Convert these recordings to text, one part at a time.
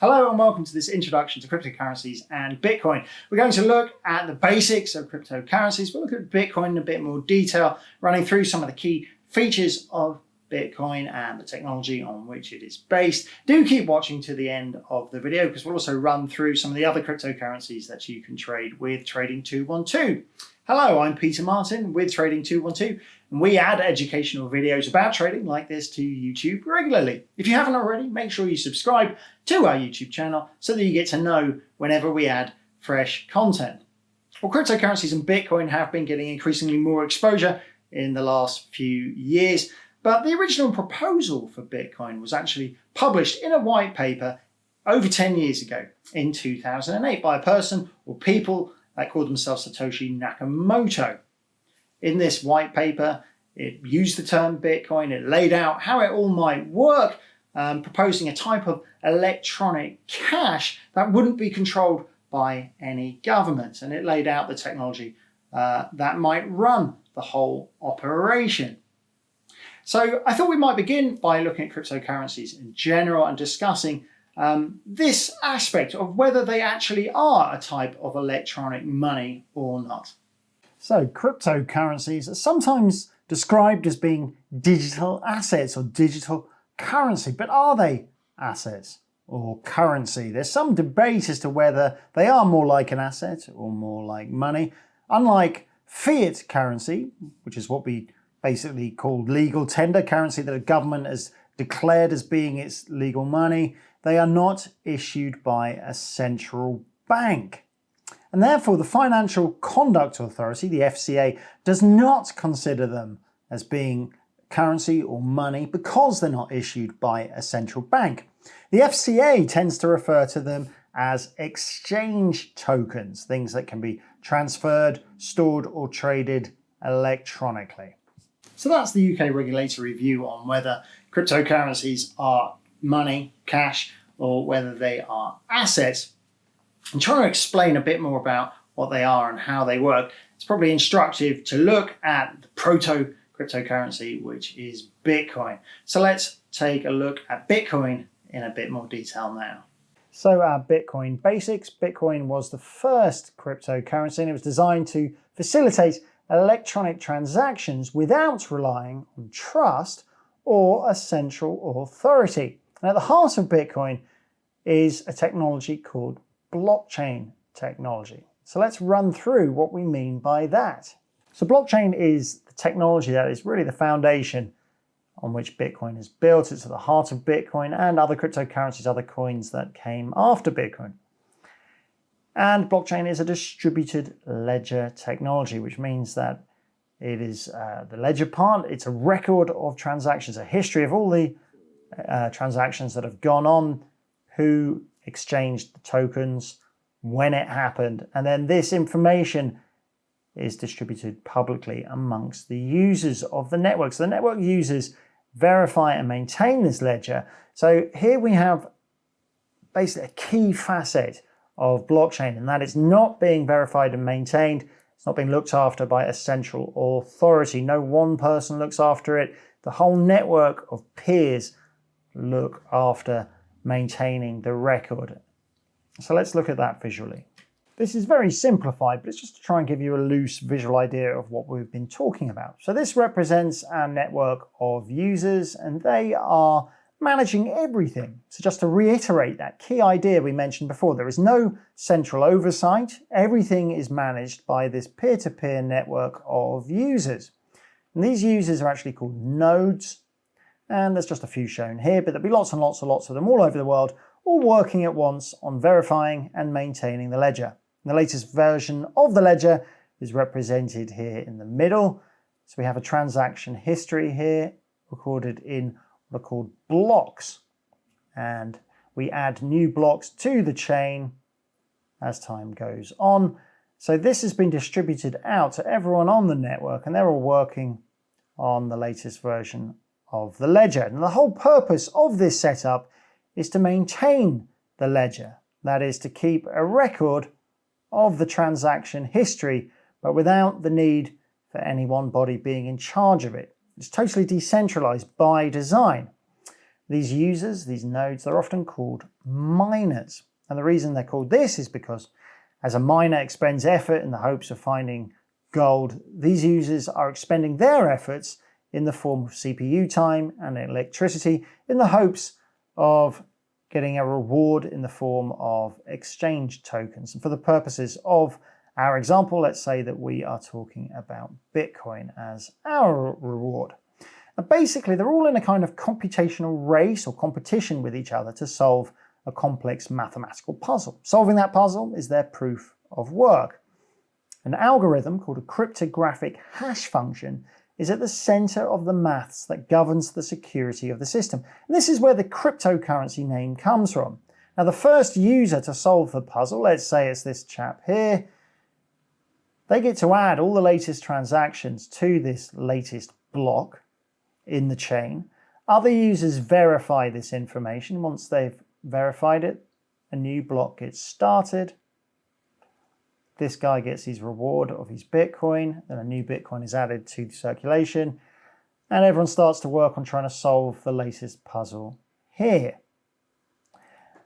Hello and welcome to this introduction to cryptocurrencies and Bitcoin. We're going to look at the basics of cryptocurrencies. We'll look at Bitcoin in a bit more detail, running through some of the key features of Bitcoin and the technology on which it is based. Do keep watching to the end of the video because we'll also run through some of the other cryptocurrencies that you can trade with Trading 212. Hello, I'm Peter Martin with Trading 212, and we add educational videos about trading like this to YouTube regularly. If you haven't already, make sure you subscribe to our YouTube channel so that you get to know whenever we add fresh content. Well, cryptocurrencies and Bitcoin have been getting increasingly more exposure in the last few years, but the original proposal for Bitcoin was actually published in a white paper over 10 years ago in 2008 by a person or people that called themselves Satoshi Nakamoto. In this white paper, it used the term Bitcoin, it laid out how it all might work, proposing a type of electronic cash that wouldn't be controlled by any government. And it laid out the technology that might run the whole operation. So I thought we might begin by looking at cryptocurrencies in general and discussing this aspect of whether they actually are a type of electronic money or not. So cryptocurrencies are sometimes described as being digital assets or digital currency, but are they assets or currency? There's some debate as to whether they are more like an asset or more like money. Unlike fiat currency, which is what we basically call legal tender currency that a government has declared as being its legal money, they are not issued by a central bank. And therefore, the Financial Conduct Authority, the FCA, does not consider them as being currency or money because they're not issued by a central bank. The FCA tends to refer to them as exchange tokens, things that can be transferred, stored, or traded electronically. So that's the UK regulatory view on whether cryptocurrencies are money, cash, or whether they are assets. And trying to explain a bit more about what they are and how they work, it's probably instructive to look at the proto-cryptocurrency, which is Bitcoin. So let's take a look at Bitcoin in a bit more detail now. So our Bitcoin basics. Bitcoin was the first cryptocurrency and it was designed to facilitate electronic transactions without relying on trust or a central authority. And at the heart of Bitcoin is a technology called blockchain technology. So let's run through what we mean by that. So blockchain is the technology that is really the foundation on which Bitcoin is built. It's at the heart of Bitcoin and other cryptocurrencies, other coins that came after Bitcoin. And blockchain is a distributed ledger technology, which means that it is the ledger part. It's a record of transactions, a history of all the transactions that have gone on, who exchanged the tokens, when it happened, and then this information is distributed publicly amongst the users of the network. So the network users verify and maintain this ledger. So here we have basically a key facet of blockchain, and that it's not being verified and maintained. It's not being looked after by a central authority. No one person looks after it. The whole network of peers look after maintaining the record. So let's look at that visually. This is very simplified, but it's just to try and give you a loose visual idea of what we've been talking about. So this represents our network of users and they are managing everything. So just to reiterate that key idea we mentioned before, there is no central oversight. Everything is managed by this peer-to-peer network of users. And these users are actually called nodes. And there's just a few shown here, but there'll be lots and lots and lots of them all over the world, all working at once on verifying and maintaining the ledger. And the latest version of the ledger is represented here in the middle. So we have a transaction history here recorded in what are called blocks. And we add new blocks to the chain as time goes on. So this has been distributed out to everyone on the network and they're all working on the latest version of the ledger. And the whole purpose of this setup is to maintain the ledger. That is to keep a record of the transaction history, but without the need for any one body being in charge of it. It's totally decentralized by design. These users, these nodes, they're often called miners. And the reason they're called this is because as a miner expends effort in the hopes of finding gold, these users are expending their efforts in the form of CPU time and electricity in the hopes of getting a reward in the form of exchange tokens. And for the purposes of our example, let's say that we are talking about Bitcoin as our reward. And basically, they're all in a kind of computational race or competition with each other to solve a complex mathematical puzzle. Solving that puzzle is their proof of work. An algorithm called a cryptographic hash function is at the center of the maths that governs the security of the system. And this is where the cryptocurrency name comes from. Now, the first user to solve the puzzle, let's say it's this chap here, they get to add all the latest transactions to this latest block in the chain. Other users verify this information. Once they've verified it, a new block gets started. This guy gets his reward of his Bitcoin, then a new Bitcoin is added to the circulation, and everyone starts to work on trying to solve the latest puzzle here.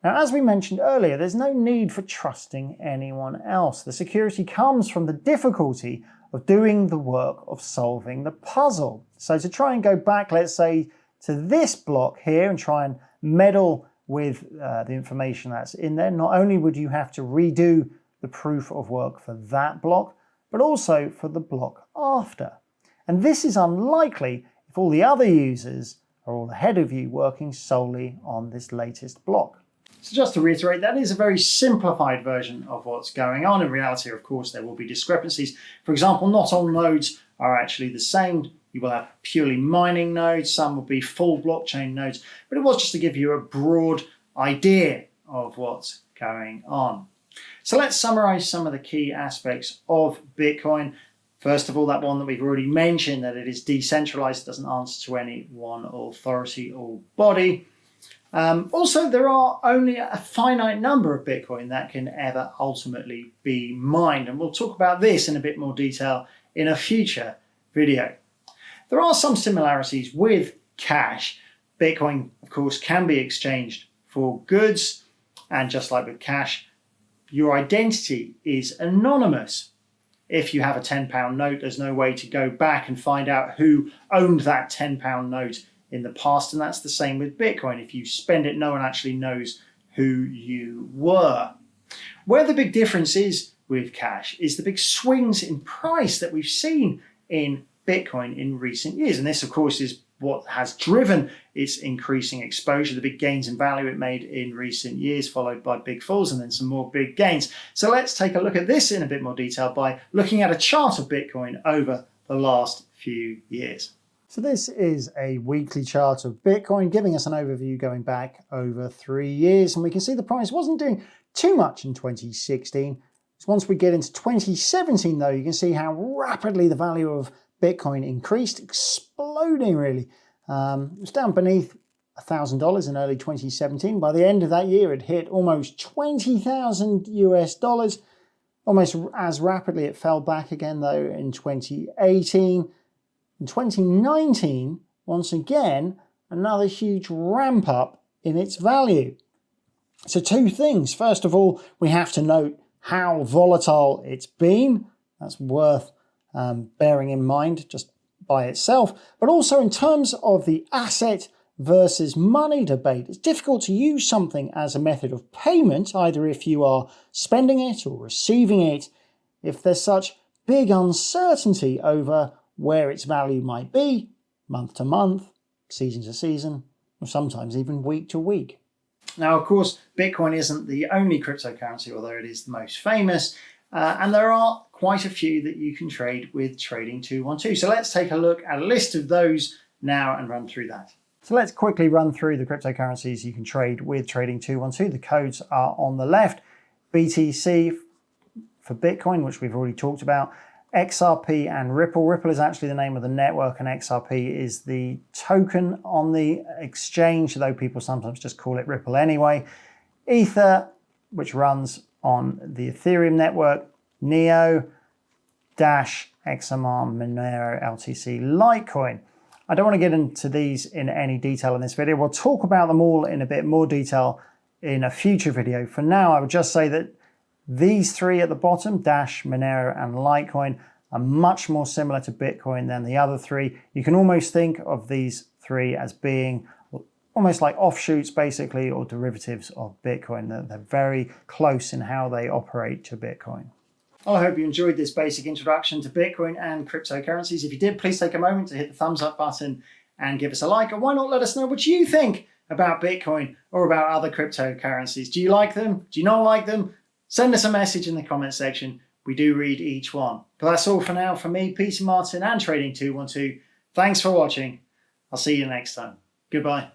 Now, as we mentioned earlier, there's no need for trusting anyone else. The security comes from the difficulty of doing the work of solving the puzzle. So to try and go back, let's say, to this block here and try and meddle with the information that's in there, not only would you have to redo the proof of work for that block, but also for the block after. And this is unlikely if all the other users are all ahead of you working solely on this latest block. So just to reiterate, that is a very simplified version of what's going on. In reality, of course, there will be discrepancies. For example, not all nodes are actually the same. You will have purely mining nodes, some will be full blockchain nodes, but it was just to give you a broad idea of what's going on. So let's summarize some of the key aspects of Bitcoin. First of all, that one that we've already mentioned, that it is decentralized, doesn't answer to any one authority or body. Also, there are only a finite number of Bitcoin that can ever ultimately be mined. And we'll talk about this in a bit more detail in a future video. There are some similarities with cash. Bitcoin, of course, can be exchanged for goods. And just like with cash, your identity is anonymous. If you have a £10 note, there's no way to go back and find out who owned that £10 note in the past, and that's the same with Bitcoin. If you spend it, no one actually knows who you were. Where the big difference is with cash is the big swings in price that we've seen in Bitcoin in recent years. And this, of course, is what has driven its increasing exposure, the big gains in value it made in recent years, followed by big falls and then some more big gains. So let's take a look at this in a bit more detail by looking at a chart of Bitcoin over the last few years. So this is a weekly chart of Bitcoin giving us an overview going back over 3 years. And we can see the price wasn't doing too much in 2016. So once we get into 2017, though, you can see how rapidly the value of Bitcoin increased, exploding really. It was down beneath $1,000 in early 2017. By the end of that year, it hit almost 20,000 US dollars. Almost as rapidly it fell back again, though, in 2018. In 2019, once again, another huge ramp up in its value. So two things. First of all, we have to note how volatile it's been. That's worth bearing in mind just by itself. But also in terms of the asset versus money debate, it's difficult to use something as a method of payment, either if you are spending it or receiving it, if there's such big uncertainty over where its value might be, month to month, season to season, or sometimes even week to week. Now, of course, Bitcoin isn't the only cryptocurrency, although it is the most famous, and there are quite a few that you can trade with Trading 212. So let's take a look at a list of those now and run through that. So let's quickly run through the cryptocurrencies you can trade with Trading 212. The codes are on the left. BTC for Bitcoin, which we've already talked about. XRP and Ripple. Ripple is actually the name of the network, and XRP is the token on the exchange, though people sometimes just call it Ripple anyway. Ether, which runs on the Ethereum network. Neo, Dash, XMR, Monero, LTC, Litecoin. I don't want to get into these in any detail in this video. We'll talk about them all in a bit more detail in a future video. For now, I would just say that these three at the bottom, Dash, Monero, and Litecoin, are much more similar to Bitcoin than the other three. You can almost think of these three as being almost like offshoots, basically, or derivatives of Bitcoin. They're very close in how they operate to Bitcoin. I hope you enjoyed this basic introduction to Bitcoin and cryptocurrencies. If you did, please take a moment to hit the thumbs up button and give us a like. And why not let us know what you think about Bitcoin or about other cryptocurrencies? Do you like them? Do you not like them? Send us a message in the comment section. We do read each one. But that's all for now from me, Peter Martin, and Trading 212. Thanks for watching. I'll see you next time. Goodbye.